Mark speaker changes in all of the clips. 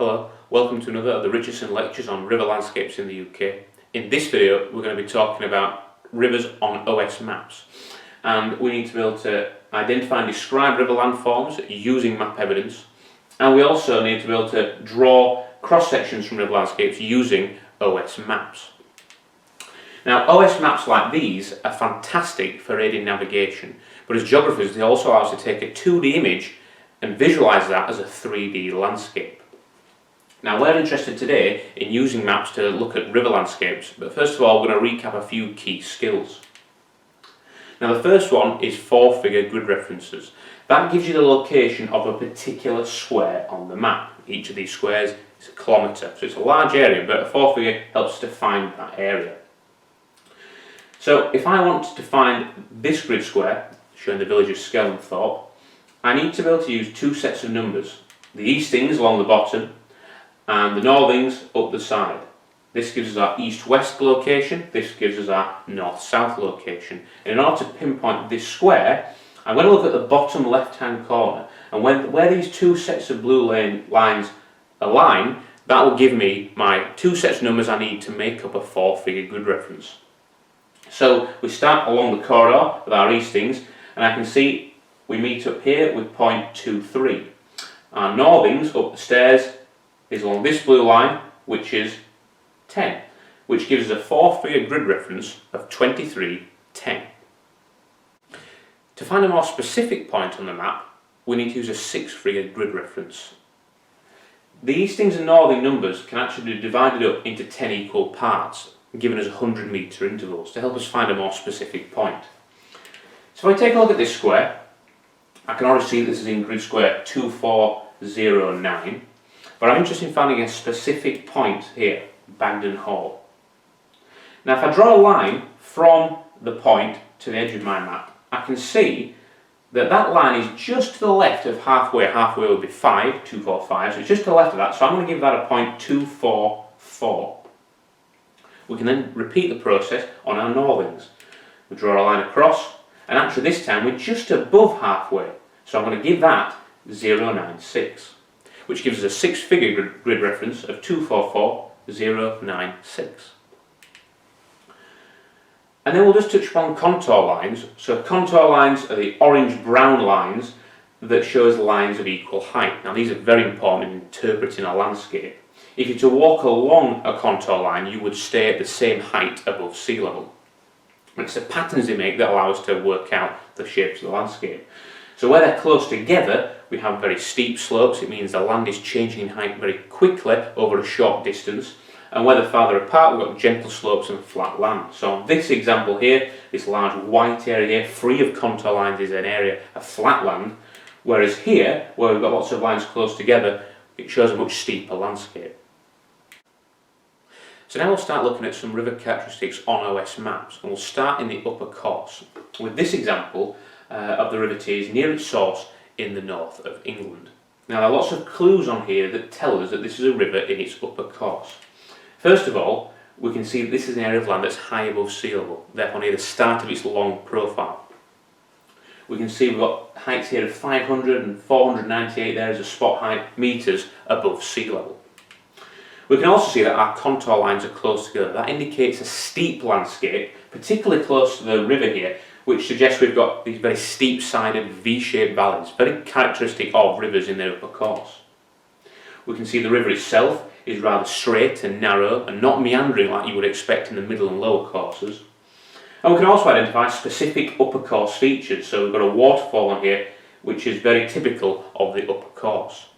Speaker 1: Hello, welcome to another of the Richardson lectures on river landscapes in the UK. In this video we're going to be talking about rivers on OS maps, and we need to be able to identify and describe river landforms using map evidence, and we also need to be able to draw cross sections from river landscapes using OS maps. Now, OS maps like these are fantastic for aiding navigation, but as geographers they also allow us to take a 2D image and visualise that as a 3D landscape. Now, we're interested today in using maps to look at river landscapes, but first of all we're going to recap a few key skills. Now, the first one is 4-figure grid references. That gives you the location of a particular square on the map. Each of these squares is a kilometre, so it's a large area, but a 4-figure helps us to find that area. So if I want to find this grid square, showing the village of Skellenthorpe, I need to be able to use two sets of numbers. The eastings along the bottom and the northings up the side. This gives us our east-west location, this gives us our north-south location. And in order to pinpoint this square, I'm going to look at the bottom left-hand corner, and where these two sets of blue lines align, that will give me my two sets of numbers I need to make up a 4-figure grid reference. So we start along the corridor with our eastings, and I can see we meet up here with point 23. Our northings up the stairs is along this blue line, which is 10, which gives us a 4-figure grid reference of 2310. To find a more specific point on the map, we need to use a 6-figure grid reference. The eastings and northing numbers can actually be divided up into 10 equal parts, giving us 100-metre intervals to help us find a more specific point. So if I take a look at this square, I can already see that this is in grid square 2409, but I'm interested in finding a specific point here, Bagden Hall. Now if I draw a line from the point to the edge of my map, I can see that that line is just to the left of halfway. Halfway would be 245, so it's just to the left of that, so I'm going to give that a point 244. We can then repeat the process on our northings. We draw a line across, and actually this time we're just above halfway, so I'm going to give that 096, which gives us a 6-figure grid reference of 244096. And then we'll just touch upon contour lines. So contour lines are the orange-brown lines that shows lines of equal height. Now these are very important in interpreting a landscape. If you were to walk along a contour line, you would stay at the same height above sea level. It's the patterns they make that allow us to work out the shapes of the landscape. So where they're close together, we have very steep slopes. It means the land is changing in height very quickly over a short distance. And where they're farther apart, we've got gentle slopes and flat land. So on this example here, this large white area here, free of contour lines, is an area of flat land. Whereas here, where we've got lots of lines close together, it shows a much steeper landscape. So now we'll start looking at some river characteristics on OS maps, and we'll start in the upper course with this example of the River Tees near its source in the north of England. Now there are lots of clues on here that tell us that this is a river in its upper course. First of all, we can see that this is an area of land that's high above sea level, therefore near the start of its long profile. We can see we've got heights here of 500 and 498 there as a spot height, metres above sea level. We can also see that our contour lines are close together. That indicates a steep landscape, particularly close to the river here, which suggests we've got these very steep-sided V-shaped valleys, very characteristic of rivers in their upper course. We can see the river itself is rather straight and narrow and not meandering like you would expect in the middle and lower courses. And we can also identify specific upper course features. So we've got a waterfall on here which is very typical of the upper course.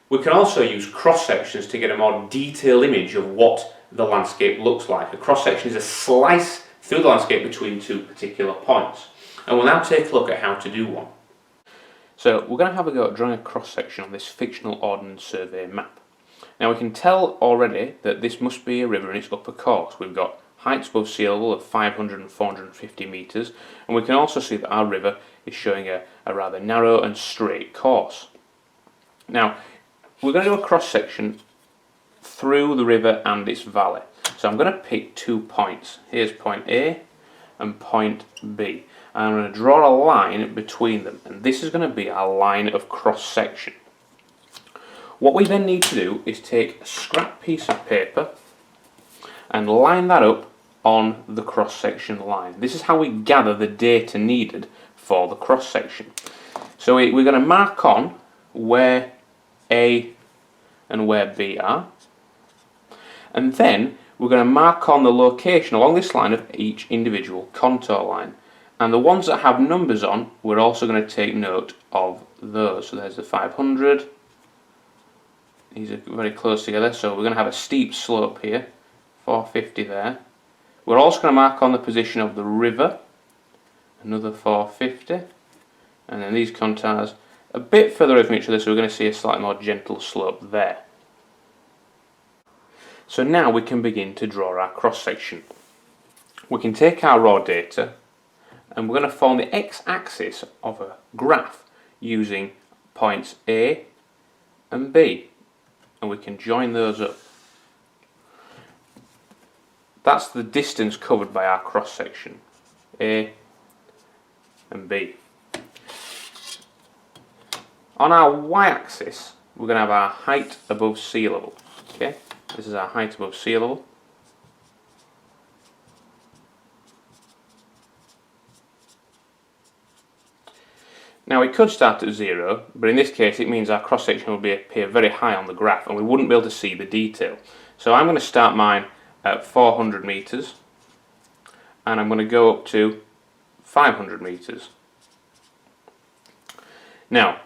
Speaker 1: We can also use cross-sections to get a more detailed image of what the landscape looks like. A cross-section is a slice through the landscape between two particular points. And we'll now take a look at how to do one. So we're going to have a go at drawing a cross-section on this fictional Ordnance Survey map. Now we can tell already that this must be a river in its upper course. We've got heights above sea level of 500 and 450 metres, and we can also see that our river is showing a rather narrow and straight course. Now we're going to do a cross-section through the river and its valley. So I'm going to pick 2 points. Here's point A and point B. And I'm going to draw a line between them, and this is going to be our line of cross-section. What we then need to do is take a scrap piece of paper and line that up on the cross-section line. This is how we gather the data needed for the cross-section. So we're going to mark on where A and where B are, and then we're going to mark on the location along this line of each individual contour line. And the ones that have numbers on, we're also going to take note of those. So there's the 500. These are very close together, so we're going to have a steep slope here, 450 there. We're also going to mark on the position of the river, another 450. And then these contours a bit further away from each other, so we're going to see a slightly more gentle slope there. So now we can begin to draw our cross-section. We can take our raw data and we're going to form the x-axis of a graph using points A and B, and we can join those up. That's the distance covered by our cross-section, A and B. On our y-axis, we're going to have our height above sea level. Okay, this is our height above sea level. Now we could start at 0, but in this case it means our cross-section will appear very high on the graph and we wouldn't be able to see the detail. So I'm going to start mine at 400 metres and I'm going to go up to 500 metres. Now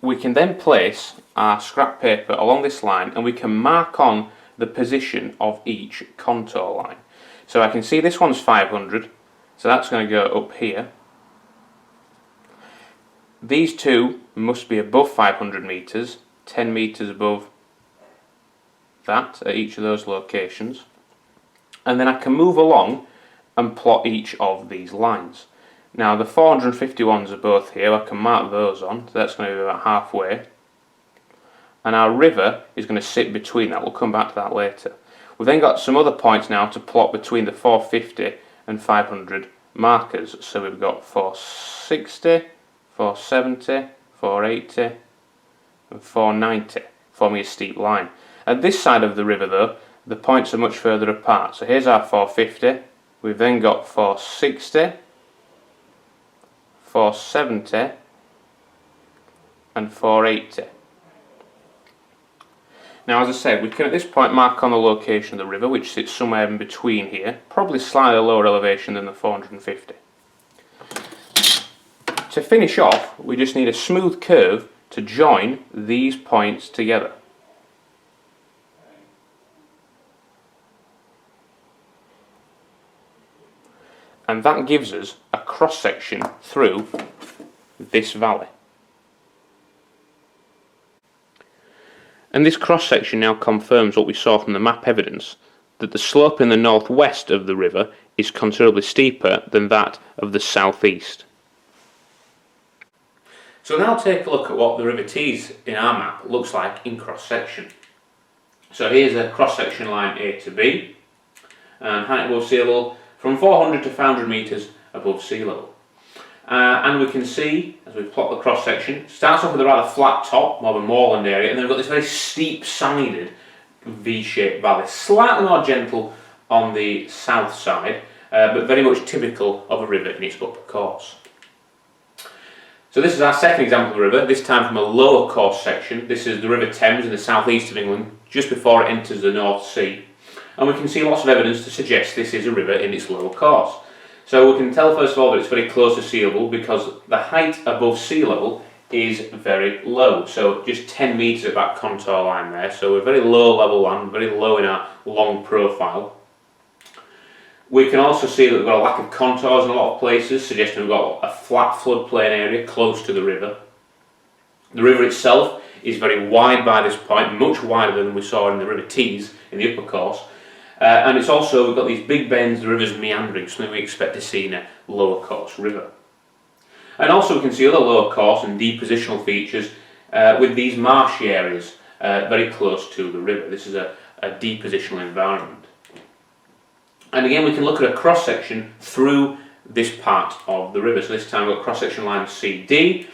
Speaker 1: we can then place our scrap paper along this line and we can mark on the position of each contour line. So I can see this one's 500, so that's going to go up here. These two must be above 500 metres, 10 metres above that at each of those locations. And then I can move along and plot each of these lines. Now the 450 ones are both here, I can mark those on, so that's going to be about halfway. And our river is going to sit between that, we'll come back to that later. We've then got some other points now to plot between the 450 and 500 markers. So we've got 460, 470, 480 and 490, forming a steep line. At this side of the river though, the points are much further apart. So here's our 450, we've then got 460, 470 and 480. Now as I said, we can at this point mark on the location of the river, which sits somewhere in between here, probably slightly lower elevation than the 450. To finish off, we just need a smooth curve to join these points together. And that gives us a cross-section through this valley. And this cross-section now confirms what we saw from the map evidence, that the slope in the northwest of the river is considerably steeper than that of the southeast. So now take a look at what the River Tees in our map looks like in cross-section. So here's a cross-section line A to B, and height above sea level from 400 to 500 metres above sea level. And we can see, as we plot the cross-section, it starts off with a rather flat top, more of a moorland area, and then we've got this very steep-sided V-shaped valley, slightly more gentle on the south side, but very much typical of a river in its upper course. So this is our second example of the river, this time from a lower course section. This is the River Thames in the southeast of England, just before it enters the North Sea. And we can see lots of evidence to suggest this is a river in its lower course. So we can tell first of all that it's very close to sea level because the height above sea level is very low. So just 10 metres at that contour line there. So we're very low level land, very low in our long profile. We can also see that we've got a lack of contours in a lot of places, suggesting we've got a flat floodplain area close to the river. The river itself is very wide by this point, much wider than we saw in the River Tees in the upper course. And it's also, we've got these big bends, the river's meandering, something we expect to see in a lower course river. And also we can see other lower course and depositional features with these marshy areas very close to the river. This is a depositional environment. And again we can look at a cross-section through this part of the river. So this time we've got cross-section line CD,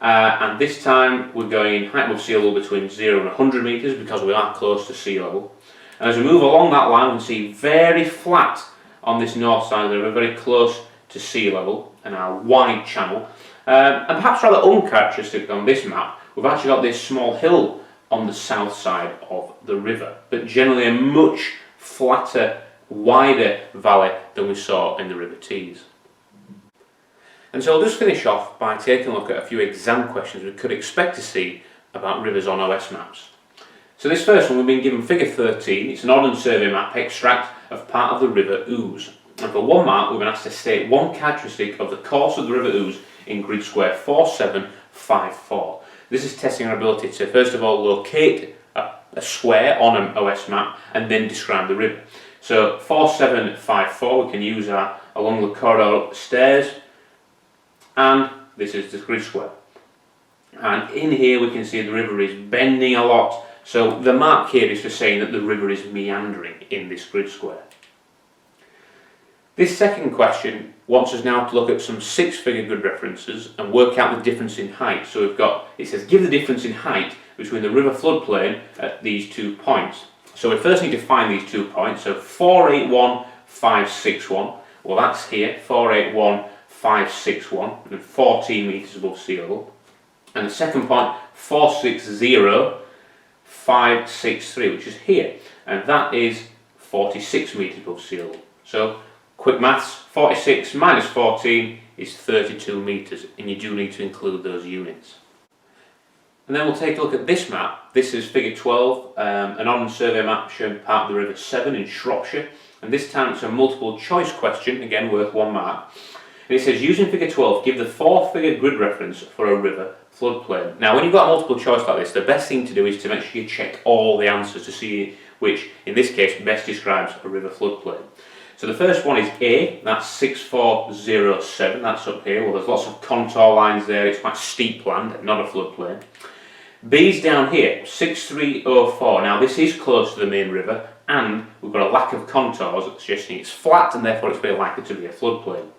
Speaker 1: and this time we're going height above sea level between 0 and 100 metres because we are close to sea level. And as we move along that line, we can see very flat on this north side of the river, very close to sea level, and our wide channel. And perhaps rather uncharacteristic on this map, we've actually got this small hill on the south side of the river, but generally a much flatter, wider valley than we saw in the River Tees. And so I'll just finish off by taking a look at a few exam questions we could expect to see about rivers on OS maps. So this first one, we've been given figure 13. It's an Ordnance Survey map extract of part of the River Ouse. And for one mark, we've been asked to state one characteristic of the course of the River Ouse in grid square 4754. This is testing our ability to first of all locate a square on an OS map and then describe the river. So 4754, we can use our along the corridor stairs, and this is the grid square. And in here we can see the river is bending a lot. So the mark here is for saying that the river is meandering in this grid square. This second question wants us now to look at some 6-figure grid references and work out the difference in height. So we've got, it says give the difference in height between the river floodplain at these 2 points. So we first need to find these 2 points. So 481561, well that's here, 481561, and 14 metres above sea level. And the second point, 460563, which is here, and that is 46 metres above sea level. So quick maths, 46 minus 14 is 32 metres, and you do need to include those units. And then we'll take a look at this map. This is figure 12, an Ordnance Survey map showing part of the River Severn in Shropshire, and this time it's a multiple choice question, again worth 1 mark. And it says, using figure 12, give the 4-figure grid reference for a river floodplain. Now when you've got a multiple choice like this, the best thing to do is to make sure you check all the answers to see which, in this case, best describes a river floodplain. So the first one is A, that's 6407, that's up here. Well, there's lots of contour lines there, it's quite steep land, not a floodplain. B's down here, 6304. Now this is close to the main river, and we've got a lack of contours suggesting it's flat, and therefore it's very likely to be a floodplain.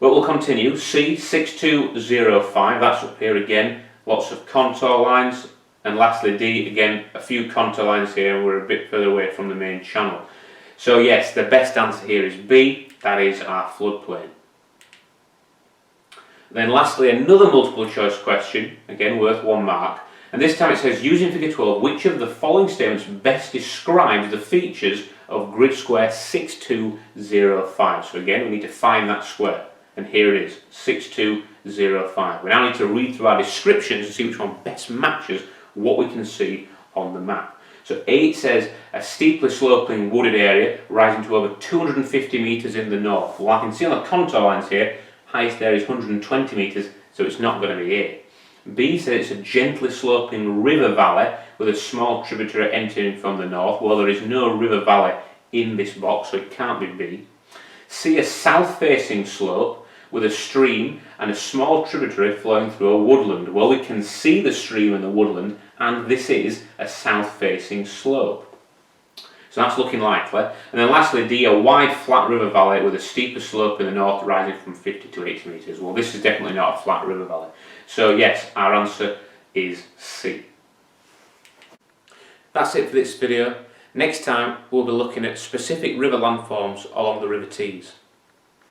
Speaker 1: But we'll continue. C, 6205, that's up here again, lots of contour lines. And lastly D, again, a few contour lines here, and we're a bit further away from the main channel. So yes, the best answer here is B, that is our floodplain. Then lastly, another multiple choice question, again worth 1 mark. And this time it says, using figure 12, which of the following statements best describes the features of grid square 6205? So again, we need to find that square. And here it is, 6205. We now need to read through our descriptions and see which one best matches what we can see on the map. So A, it says, a steeply sloping wooded area rising to over 250 metres in the north. Well, I can see on the contour lines here, highest there is 120 metres, so it's not going to be A. B says it's a gently sloping river valley with a small tributary entering from the north. Well, there is no river valley in this box, so it can't be B. C, a south-facing slope with a stream and a small tributary flowing through a woodland. Well, we can see the stream and the woodland, and this is a south-facing slope. So that's looking likely. And then lastly D, a wide flat river valley with a steeper slope in the north rising from 50 to 80 metres. Well, this is definitely not a flat river valley. So yes, our answer is C. That's it for this video. Next time we'll be looking at specific river landforms along the River Tees.